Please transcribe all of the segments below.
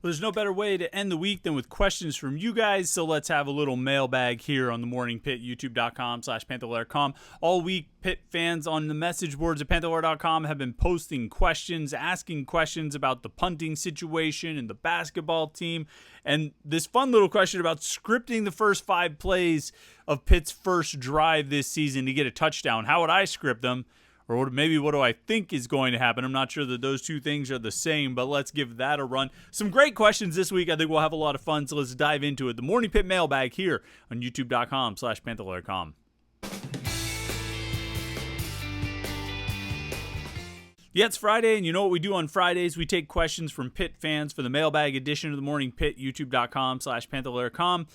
Well, there's no better way to end the week than with questions from you guys, so let's have a little mailbag here on the Morning Pitt, youtube.com/Panther-Lair.com. All week, Pitt fans on the message boards at Panther-Lair.com have been posting questions, asking questions about the punting situation and the basketball team, and this fun little question about scripting the first 5 plays of Pitt's first drive this season to get a touchdown. How would I script them? Or maybe what do I think is going to happen? I'm not sure that those two things are the same, but let's give that a run. Some great questions this week. I think we'll have a lot of fun, so let's dive into it. The Morning Pitt Mailbag here on youtube.com/Panther-Lair.com. Yeah, it's Friday, and you know what we do on Fridays? We take questions from Pitt fans for the Mailbag edition of the Morning Pitt, youtube.com/Panther-Lair.com.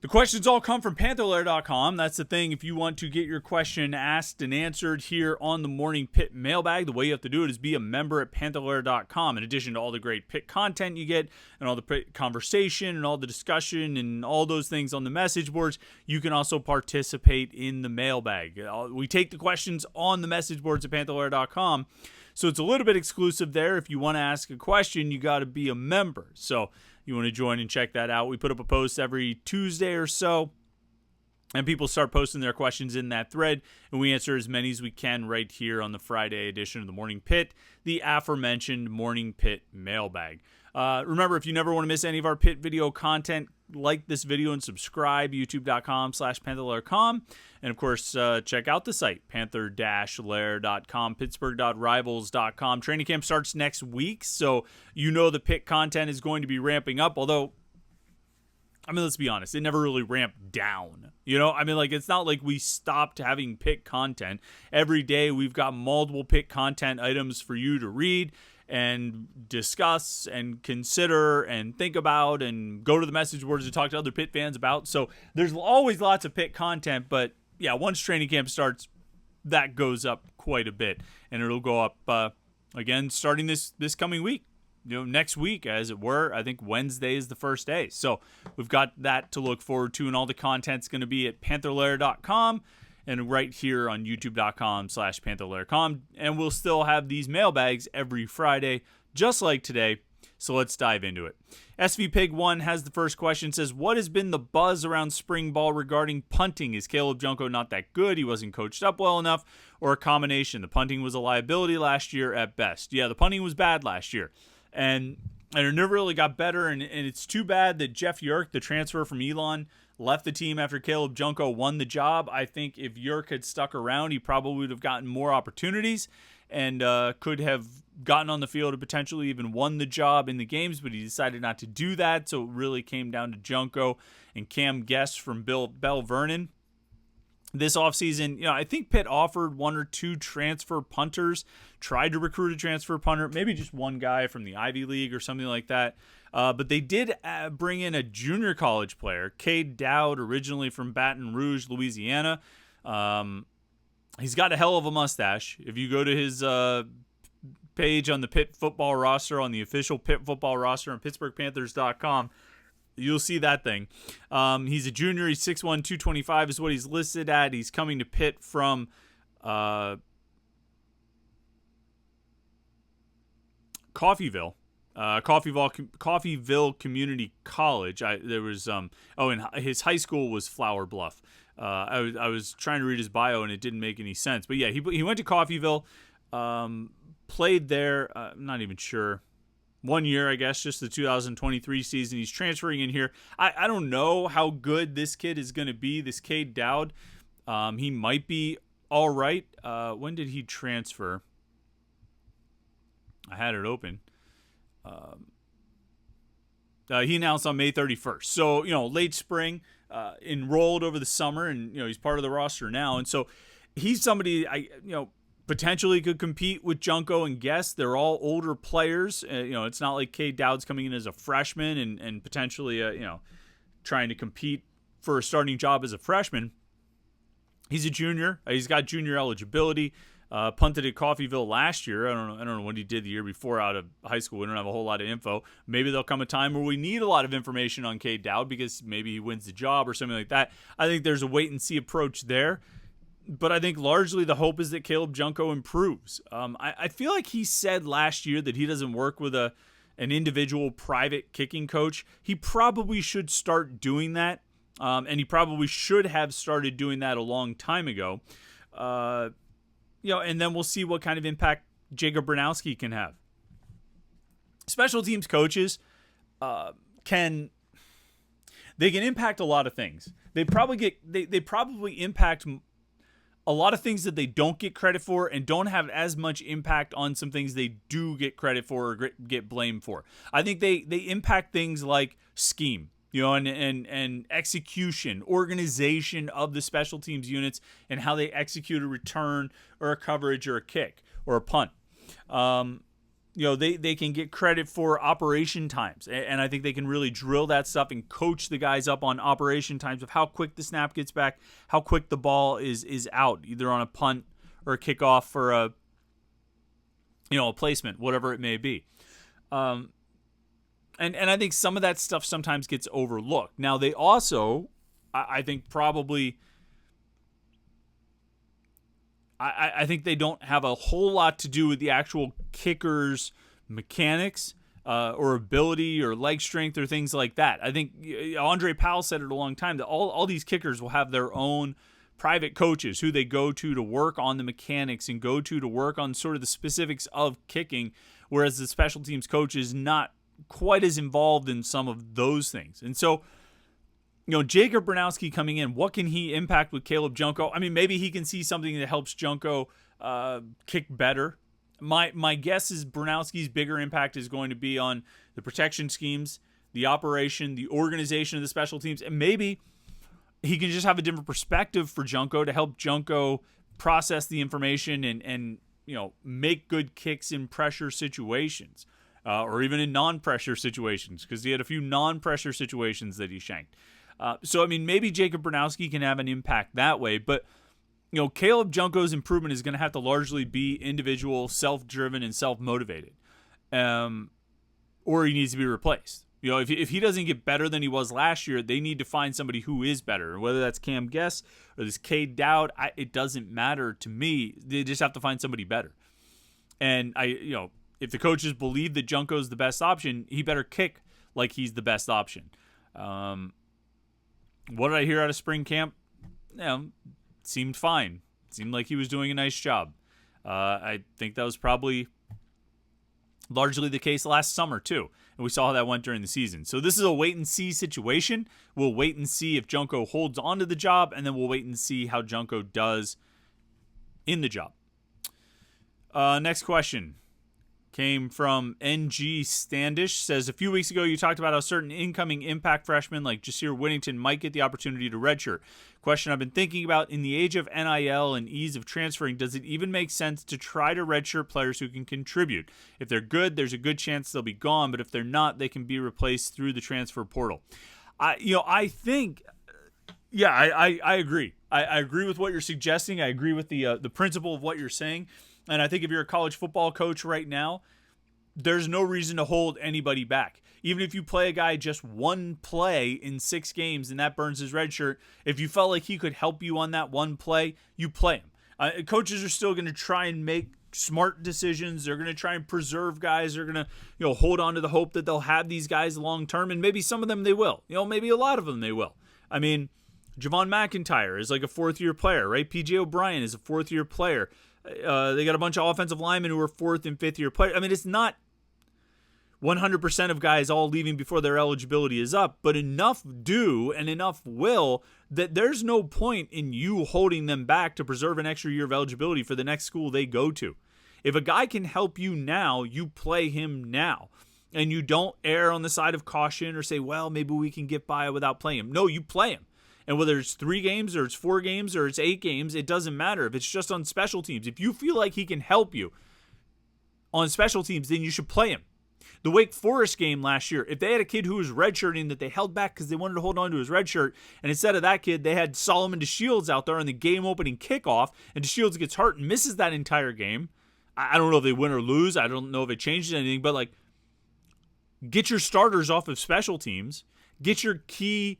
The questions all come from Panther-Lair.com. That's the thing. If you want to get your question asked and answered here on the Morning Pitt Mailbag, the way you have to do it is be a member at Panther-Lair.com. In addition to all the great Pitt content you get and all the Pitt conversation and all the discussion and all those things on the message boards, you can also participate in the mailbag. We take the questions on the message boards at Panther-Lair.com, so it's a little bit exclusive there. If you want to ask a question, you got to be a member. So you want to join and check that out. We put up a post every Tuesday or so, and people start posting their questions in that thread, and we answer as many as we can right here on the Friday edition of the Morning Pitt, the aforementioned Morning Pitt Mailbag. Remember, if you never want to miss any of our Pitt video content, like this video and subscribe, youtube.com/Panther-Lair.com. And, of course, check out the site, Panther-Lair.com, Pittsburgh.rivals.com. Training camp starts next week, so you know the Pitt content is going to be ramping up, although, I mean, let's be honest, it never really ramped down. You know, I mean, like, it's not like we stopped having Pitt content. Every day we've got multiple Pitt content items for you to read and discuss and consider and think about and go to the message boards to talk to other Pitt fans about. So there's always lots of Pitt content, but yeah, once training camp starts, that goes up quite a bit, and it'll go up again starting this coming week. You know, next week, as it were. I think Wednesday is the first day. So we've got that to look forward to, and all the content's going to be at Panther-Lair.com and right here on youtube.com/Panther-Lair.com. And we'll still have these mailbags every Friday, just like today. So let's dive into it. SV Pig 1 has the first question. Says, what has been the buzz around spring ball regarding punting? Is Caleb Junko not that good? He wasn't coached up well enough, or a combination? The punting was a liability last year at best. Yeah, the punting was bad last year. And it never really got better, and it's too bad that Jeff Yerk, the transfer from Elon, left the team after Caleb Junko won the job. I think if Yerk had stuck around, he probably would have gotten more opportunities and could have gotten on the field and potentially even won the job in the games, but he decided not to do that, so it really came down to Junko and Cam Guest from Bell Vernon. This offseason, you know, I think Pitt offered 1 or 2 transfer punters, tried to recruit a transfer punter, maybe just one guy from the Ivy League or something like that. But they did bring in a junior college player, Cade Dowd, originally from Baton Rouge, Louisiana. He's got a hell of a mustache. If you go to his page on the Pitt football roster, on the official Pitt football roster on PittsburghPanthers.com, you'll see that thing. He's a junior. He's 6'1", 225 is what he's listed at. He's coming to Pitt from Coffeyville. Coffeyville Community College. And his high school was Flower Bluff. I was trying to read his bio and it didn't make any sense. But yeah, he went to Coffeyville, played there. I'm not even sure. 1 year, I guess, just the 2023 season. He's transferring in here. I don't know how good this kid is going to be, this Cade Dowd. He might be all right. When did he transfer? I had it open. He announced on May 31st. So, you know, late spring, enrolled over the summer, and, you know, he's part of the roster now. And so he's somebody, potentially could compete with Junko and Guest. They're all older players. It's not like Cade Dowd's coming in as a freshman and potentially, trying to compete for a starting job as a freshman. He's a junior. He's got junior eligibility. Punted at Coffeyville last year. I don't know what he did the year before out of high school. We don't have a whole lot of info. Maybe there'll come a time where we need a lot of information on Cade Dowd because maybe he wins the job or something like that. I think there's a wait-and-see approach there. But I think largely the hope is that Caleb Junko improves. I feel like he said last year that he doesn't work with a an individual private kicking coach, he probably should start doing that. And he probably should have started doing that a long time ago. And then we'll see what kind of impact Jacob Bernowski can have. Special teams coaches can impact a lot of things. They probably impact a lot of things that they don't get credit for and don't have as much impact on some things they do get credit for or get blamed for. I think they impact things like scheme, and execution, organization of the special teams units and how they execute a return or a coverage or a kick or a punt. They can get credit for operation times, and I think they can really drill that stuff and coach the guys up on operation times of how quick the snap gets back, how quick the ball is out, either on a punt or a kickoff or a placement, whatever it may be. And I think some of that stuff sometimes gets overlooked. Now, they also, I think probably, I think they don't have a whole lot to do with the actual kicker's mechanics or ability or leg strength or things like that. I think Andre Powell said it a long time that all these kickers will have their own private coaches who they go to work on the mechanics and go to work on sort of the specifics of kicking, whereas the special teams coach is not quite as involved in some of those things. And so, Jacob Bernowski coming in, what can he impact with Caleb Junko? I mean, maybe he can see something that helps Junko kick better. My guess is Bernowski's bigger impact is going to be on the protection schemes, the operation, the organization of the special teams, and maybe he can just have a different perspective for Junko to help Junko process the information and make good kicks in pressure situations. Or even in non-pressure situations, because he had a few non-pressure situations that he shanked. Maybe Jacob Bernowski can have an impact that way, but, Caleb Junko's improvement is going to have to largely be individual, self-driven, and self-motivated. Or he needs to be replaced. If he doesn't get better than he was last year, they need to find somebody who is better. Whether that's Cam Guess or this Cade Dowd, it doesn't matter to me. They just have to find somebody better. And if the coaches believe that Junko's the best option, he better kick like he's the best option. What did I hear out of spring camp? Seemed fine. Seemed like he was doing a nice job. I think that was probably largely the case last summer too, and we saw how that went during the season. So this is a wait-and-see situation. We'll wait and see if Junko holds on to the job, and then we'll wait and see how Junko does in the job. Next question came from NG Standish. Says, a few weeks ago you talked about how certain incoming impact freshmen like Jasir Whittington might get the opportunity to redshirt. Question I've been thinking about: in the age of NIL and ease of transferring, does it even make sense to try to redshirt players who can contribute? If they're good, there's a good chance they'll be gone, but if they're not, they can be replaced through the transfer portal. I agree. I agree with what you're suggesting. I agree with the principle of what you're saying. And I think if you're a college football coach right now, there's no reason to hold anybody back. Even if you play a guy just one play in 6 games and that burns his red shirt, if you felt like he could help you on that one play, you play him. Coaches are still going to try and make smart decisions. They're going to try and preserve guys. They're going to hold on to the hope that they'll have these guys long term, and maybe some of them they will. Maybe a lot of them they will. I mean, Javon McIntyre is like a 4th-year player, right? P.J. O'Brien is a 4th-year player. They got a bunch of offensive linemen who are 4th and 5th-year players. I mean, it's not 100% of guys all leaving before their eligibility is up, but enough do and enough will that there's no point in you holding them back to preserve an extra year of eligibility for the next school they go to. If a guy can help you now, you play him now. And you don't err on the side of caution or say, well, maybe we can get by without playing him. No, you play him. And whether it's 3 games or it's 4 games or it's 8 games, it doesn't matter. If it's just on special teams, if you feel like he can help you on special teams, then you should play him. The Wake Forest game last year, if they had a kid who was redshirting that they held back because they wanted to hold on to his red shirt, and instead of that kid, they had Solomon DeShields out there on the game-opening kickoff, and DeShields gets hurt and misses that entire game. I don't know if they win or lose. I don't know if it changes anything, but get your starters off of special teams. Get your key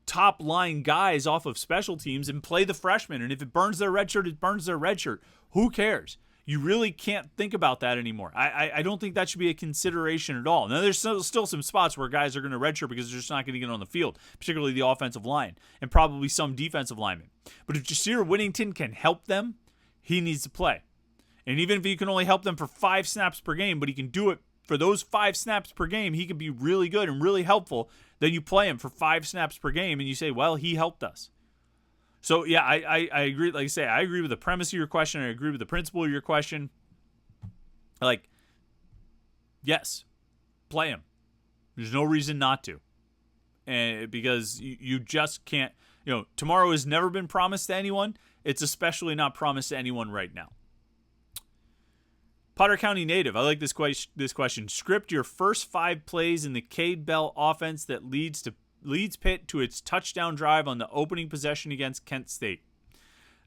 top line guys off of special teams and play the freshmen. And if it burns their red shirt, it burns their red shirt. Who cares? You really can't think about that anymore. I don't think that should be a consideration at all. Now, there's still some spots where guys are going to redshirt because they're just not going to get on the field, particularly the offensive line and probably some defensive linemen. But if Jasir Whittington can help them, he needs to play. And even if you can only help them for 5 snaps per game, but he can do it for those 5 snaps per game, he can be really good and really helpful. Then you play him for 5 snaps per game and you say, well, he helped us. So, yeah, I agree. Like I say, I agree with the premise of your question. I agree with the principle of your question. Like, yes, play him. There's no reason not to. And because you just can't, tomorrow has never been promised to anyone. It's especially not promised to anyone right now. Potter County native, I like this question. Script your first 5 plays in the Cade Bell offense that leads Pitt to its touchdown drive on the opening possession against Kent State.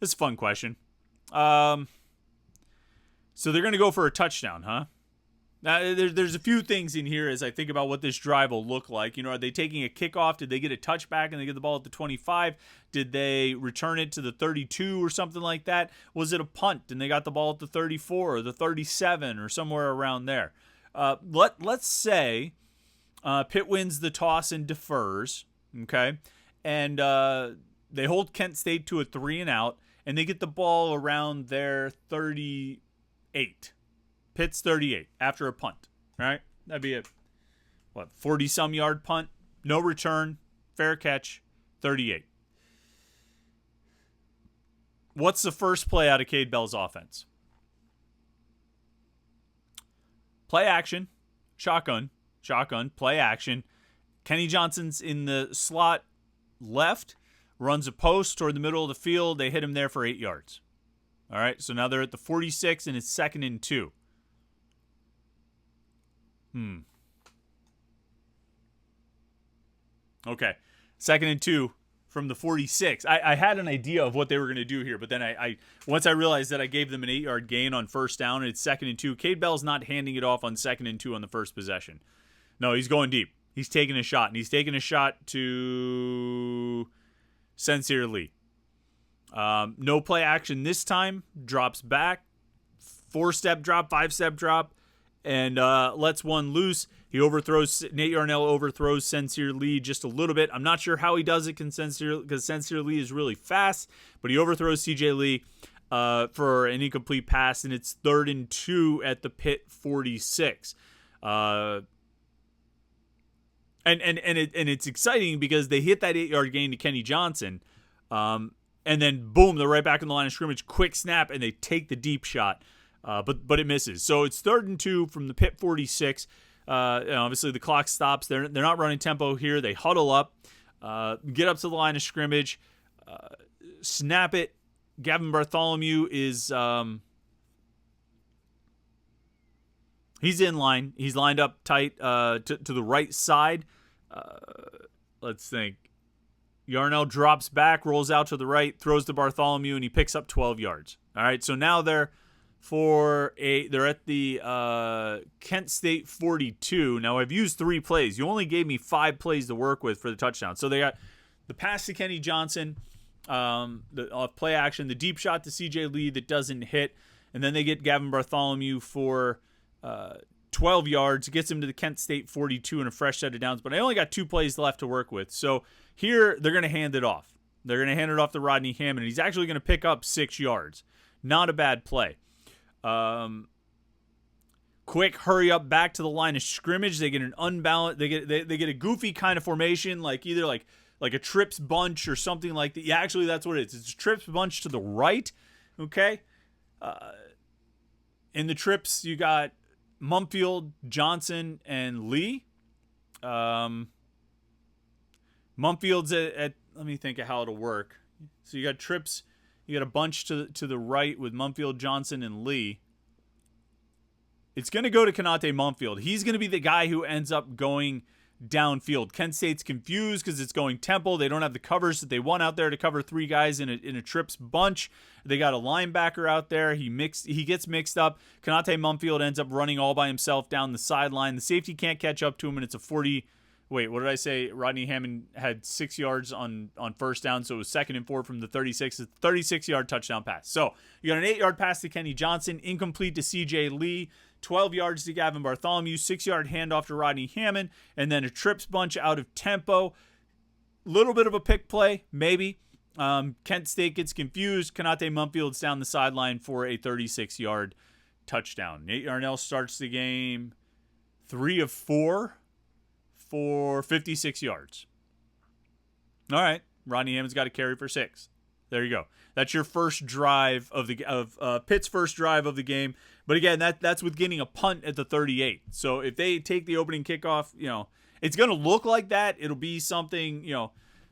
This is a fun question. So they're going to go for a touchdown, huh? Now, there's a few things in here as I think about what this drive will look like. Are they taking a kickoff? Did they get a touchback and they get the ball at the 25? Did they return it to the 32 or something like that? Was it a punt and they got the ball at the 34 or the 37 or somewhere around there? Let's say Pitt wins the toss and defers, okay? And they hold Kent State to a 3-and-out, and they get the ball around their 38. Pitt's 38 after a punt, right? That'd be a, 40-some yard punt, no return, fair catch, 38. What's the first play out of Cade Bell's offense? Play action, shotgun, play action. Kenny Johnson's in the slot left, runs a post toward the middle of the field. They hit him there for 8 yards. All right, so now they're at the 46, and it's 2nd and 2. Okay, 2nd and 2 from the 46. I had an idea of what they were going to do here, but then I once I realized that I gave them an 8-yard gain on first down, and it's 2nd and 2. Cade Bell's not handing it off on 2nd and 2 on the first possession. No, he's going deep. He's taking a shot, and he's taking a shot to Sincere Lee. No play action this time. Drops back. 4-step drop, 5-step drop, and lets one loose. Nate Yarnell overthrows Sincere Lee just a little bit. I'm not sure how he does it because Sincere Lee is really fast, but he overthrows CJ Lee for an incomplete pass, and it's 3rd and 2 at the Pitt 46. And it's exciting because they hit that 8-yard gain to Kenny Johnson, and then boom, they're right back in the line of scrimmage. Quick snap, and they take the deep shot, but it misses. So it's 3rd and 2 from the Pitt 46. Obviously the clock stops. They're not running tempo here. They huddle up, get up to the line of scrimmage, snap it. Gavin Bartholomew is he's in line. He's lined up tight to the right side. Let's think. Yarnell drops back, rolls out to the right, throws to Bartholomew, and he picks up 12 yards. All right, so now they're at the Kent State 42. Now, I've used 3 plays. You only gave me 5 plays to work with for the touchdown. So they got the pass to Kenny Johnson, the play action, the deep shot to CJ Lee that doesn't hit, and then they get Gavin Bartholomew for 12 yards, gets him to the Kent State 42 and a fresh set of downs. But I only got 2 plays left to work with. So here they're going to hand it off. They're going to hand it off to Rodney Hammond, and he's actually going to pick up 6 yards. Not a bad play. Quick hurry up back to the line of scrimmage. They get an unbalanced. They get a goofy kind of formation, like either like a trips bunch or something like that. Yeah, actually that's what it is. It's a trips bunch to the right. Okay. In the trips you got Mumfield, Johnson, and Lee. Mumfield's at let me think of how it'll work. So you got trips. You got a bunch to the right with Mumfield, Johnson, and Lee. It's going to go to Kanate Mumfield. He's going to be the guy who ends up going downfield. Kent State's confused because it's going tempo. They don't have the covers that they want out there to cover 3 guys in a trips bunch. They got a linebacker out there. He gets mixed up. Kanate Mumfield ends up running all by himself down the sideline. The safety can't catch up to him, and it's a 40. Wait, what did I say? Rodney Hammond had 6 yards on first down, so it was 2nd and 4 from the 36. It's a 36-yard touchdown pass. So you got an 8-yard pass to Kenny Johnson, incomplete to C.J. Lee, 12 yards to Gavin Bartholomew, 6-yard handoff to Rodney Hammond, and then a trips bunch out of tempo. Little bit of a pick play, maybe. Kent State gets confused. Kanate Mumfield's down the sideline for a 36-yard touchdown. Nate Yarnell starts the game 3 of 4 for 56 yards. All right, Rodney Hammond's got a carry for 6. There you go. That's your first drive of Pitt's first drive of the game. But again, that's with getting a punt at the 38. So if they take the opening kickoff, it's going to look like that. It'll be something,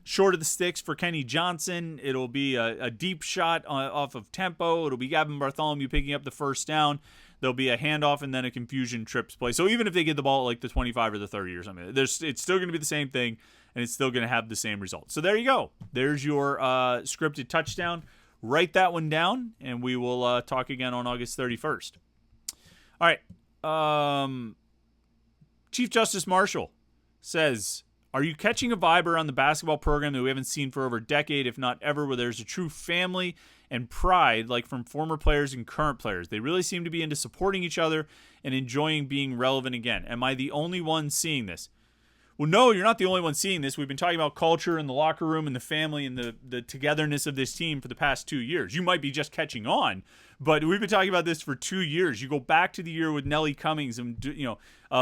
short of the sticks for Kenny Johnson. It'll be a deep shot off of tempo. It'll be Gavin Bartholomew picking up the first down. There'll be a handoff and then a confusion trips play. So even if they get the ball at like the 25 or the 30 or something, it's still going to be the same thing, and it's still going to have the same result. So there you go. There's your scripted touchdown. Write that one down, and we will talk again on August 31st. All right. Chief Justice Marshall says, are you catching a vibe around the basketball program that we haven't seen for over a decade, if not ever, where there's a true family and pride, like from former players and current players? They really seem to be into supporting each other and enjoying being relevant again. Am I the only one seeing this? Well, no, you're not the only one seeing this. We've been talking about culture and the locker room and the family and the togetherness of this team for the past 2 years. You might be just catching on, but we've been talking about this for 2 years. You go back to the year with Nellie Cummings and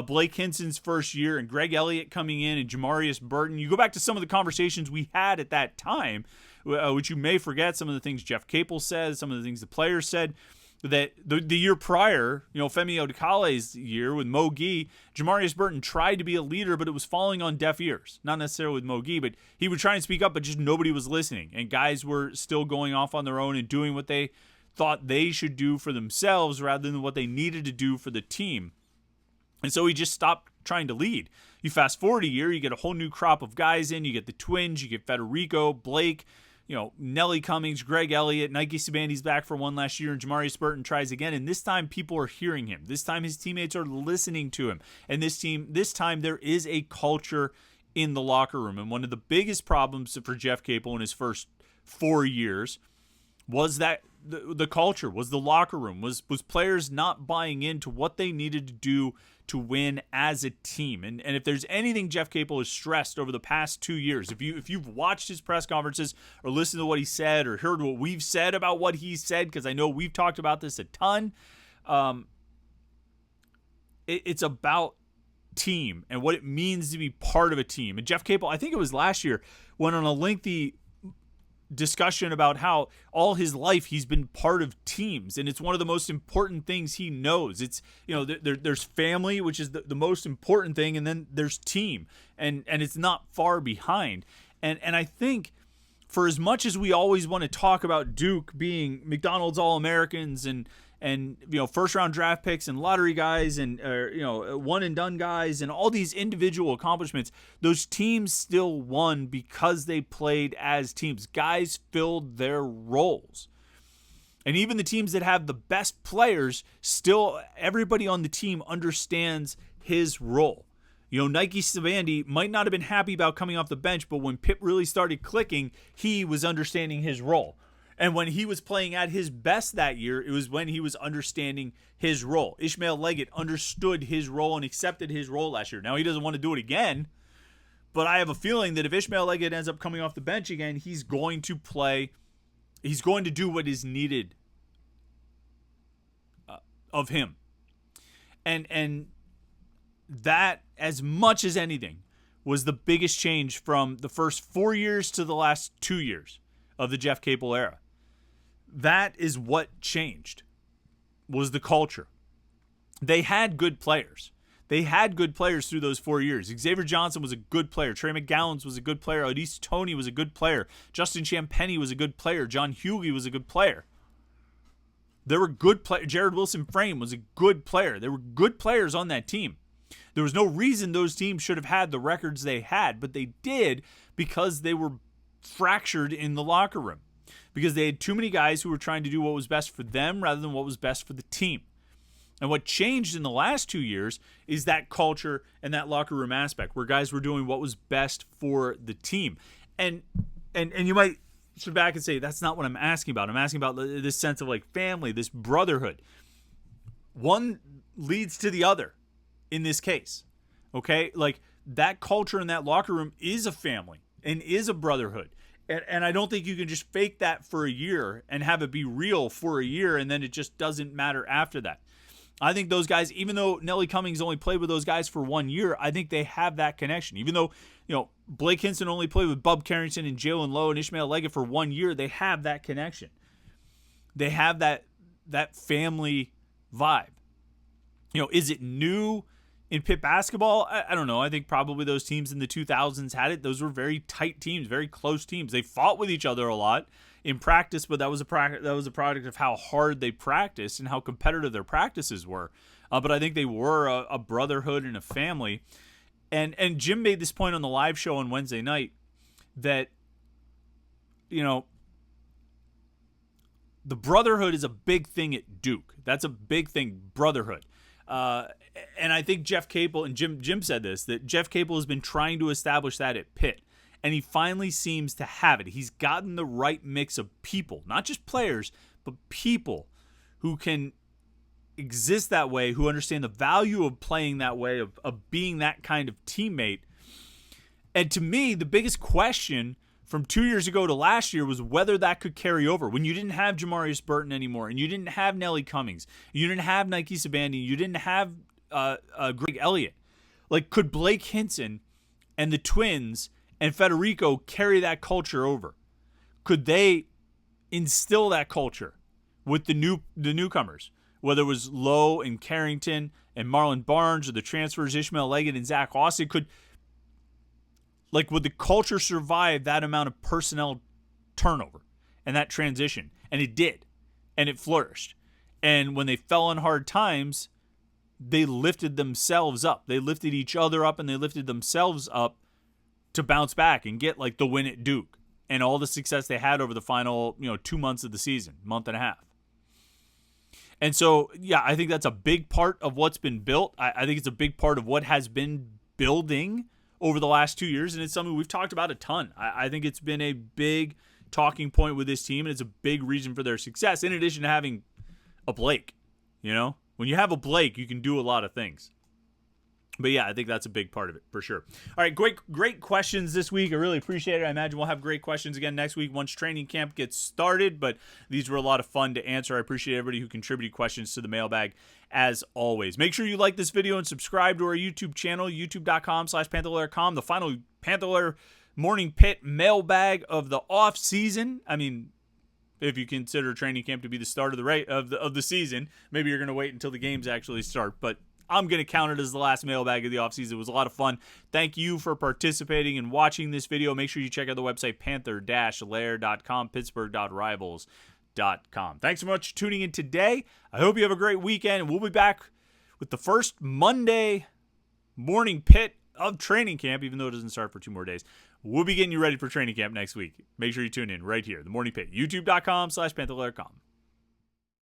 Blake Hinson's first year and Greg Elliott coming in and Jamarius Burton. You go back to some of the conversations we had at that time, which you may forget, some of the things Jeff Capel said, some of the things the players said. That the year prior, Femi Odekale's year with Mo Gee, Jamarius Burton tried to be a leader, but it was falling on deaf ears. Not necessarily with Mo Gee, but he would try and speak up, but just nobody was listening. And guys were still going off on their own and doing what they thought they should do for themselves rather than what they needed to do for the team. And so he just stopped trying to lead. You fast forward a year, you get a whole new crop of guys in. You get the twins, you get Federico, Blake, Nellie Cummings, Greg Elliott, Nike Sabandi's back for one last year, and Jamarius Burton tries again. And this time people are hearing him. This time his teammates are listening to him. And this time there is a culture in the locker room. And one of the biggest problems for Jeff Capel in his first 4 years was that the culture, was the locker room, was players not buying into what they needed to do to win as a team. And if there's anything Jeff Capel has stressed over the past 2 years, if you've watched his press conferences or listened to what he said or heard what we've said about what he said, because I know we've talked about this a ton, it's about team and what it means to be part of a team. And Jeff Capel, I think it was last year, went on a lengthy discussion about how all his life he's been part of teams, and it's one of the most important things he knows. It's there's family, which is the most important thing, and then there's team, and it's not far behind. And I think for as much as we always want to talk about Duke being McDonald's All-Americans and first round draft picks and lottery guys and one and done guys and all these individual accomplishments, those teams still won because they played as teams. Guys filled their roles. And even the teams that have the best players, still everybody on the team understands his role. Nike Sabandi might not have been happy about coming off the bench, but when Pitt really started clicking, he was understanding his role. And when he was playing at his best that year, it was when he was understanding his role. Ishmael Leggett understood his role and accepted his role last year. Now, he doesn't want to do it again, but I have a feeling that if Ishmael Leggett ends up coming off the bench again, he's going to play. He's going to do what is needed of him. And that, as much as anything, was the biggest change from the first 4 years to the last 2 years of the Jeff Capel era. That is what changed, was the culture. They had good players. They had good players through those 4 years. Xavier Johnson was a good player. Trey McGowan was a good player. Odise Toney was a good player. Justin Champagnie was a good player. John Hughey was a good player. There were good players. Jared Wilson-Frame was a good player. There were good players on that team. There was no reason those teams should have had the records they had, but they did because they were fractured in the locker room, because they had too many guys who were trying to do what was best for them rather than what was best for the team. And what changed in the last 2 years is that culture and that locker room aspect where guys were doing what was best for the team. And you might sit back and say, that's not what I'm asking about. I'm asking about this sense of like family, this brotherhood. One leads to the other in this case. Okay? Like that culture in that locker room is a family and is a brotherhood. And I don't think you can just fake that for a year and have it be real for a year and then it just doesn't matter after that. I think those guys, even though Nelly Cummings only played with those guys for 1 year, I think they have that connection. Even though, Blake Hinson only played with Bub Carrington and Jalen Lowe and Ishmael Leggett for 1 year, they have that connection. They have that family vibe. Is it new in Pitt basketball? I don't know. I think probably those teams in the 2000s had it. Those were very tight teams, very close teams. They fought with each other a lot in practice, but that was a product of how hard they practiced and how competitive their practices were. But I think they were a brotherhood and a family. And Jim made this point on the live show on Wednesday night that, the brotherhood is a big thing at Duke. That's a big thing, brotherhood. And I think Jeff Capel, and Jim said this, that Jeff Capel has been trying to establish that at Pitt. And he finally seems to have it. He's gotten the right mix of people, not just players, but people who can exist that way, who understand the value of playing that way, of being that kind of teammate. And to me, the biggest question from 2 years ago to last year was whether that could carry over. When you didn't have Jamarius Burton anymore, and you didn't have Nelly Cummings, you didn't have Nike Sabandi, you didn't have Greg Elliott. Like, could Blake Hinson and the Twins and Federico carry that culture over? Could they instill that culture with the newcomers, whether it was Lowe and Carrington and Marlon Barnes or the transfers Ishmael Leggett and Zach Austin? Would the culture survive that amount of personnel turnover and that transition? And it did, and it flourished. And when they fell on hard times, they lifted themselves up. They lifted each other up, and they lifted themselves up to bounce back and get the win at Duke and all the success they had over the final 2 months of the season, month and a half. And so, yeah, I think that's a big part of what's been built. I think it's a big part of what has been building over the last 2 years, and it's something we've talked about a ton. I think it's been a big talking point with this team, and it's a big reason for their success, in addition to having a Blake. When you have a Blake, you can do a lot of things. But yeah, I think that's a big part of it for sure. All right, great questions this week. I really appreciate it. I imagine we'll have great questions again next week once training camp gets started. But these were a lot of fun to answer. I appreciate everybody who contributed questions to the mailbag as always. Make sure you like this video and subscribe to our YouTube channel, youtube.com/Panther-Lair.com. The final Panther-Lair Morning Pitt Mailbag of the off season. I mean, if you consider training camp to be the start of the season, maybe you're going to wait until the games actually start. But I'm going to count it as the last mailbag of the offseason. It was a lot of fun. Thank you for participating and watching this video. Make sure you check out the website Panther-Lair.com, Pittsburgh.rivals.com. Thanks so much for tuning in today. I hope you have a great weekend. We'll be back with the first Monday morning pit of training camp, even though it doesn't start for 2 more days. We'll be getting you ready for training camp next week. Make sure you tune in right here, the Morning Pit, youtube.com/Panther-Lair.com.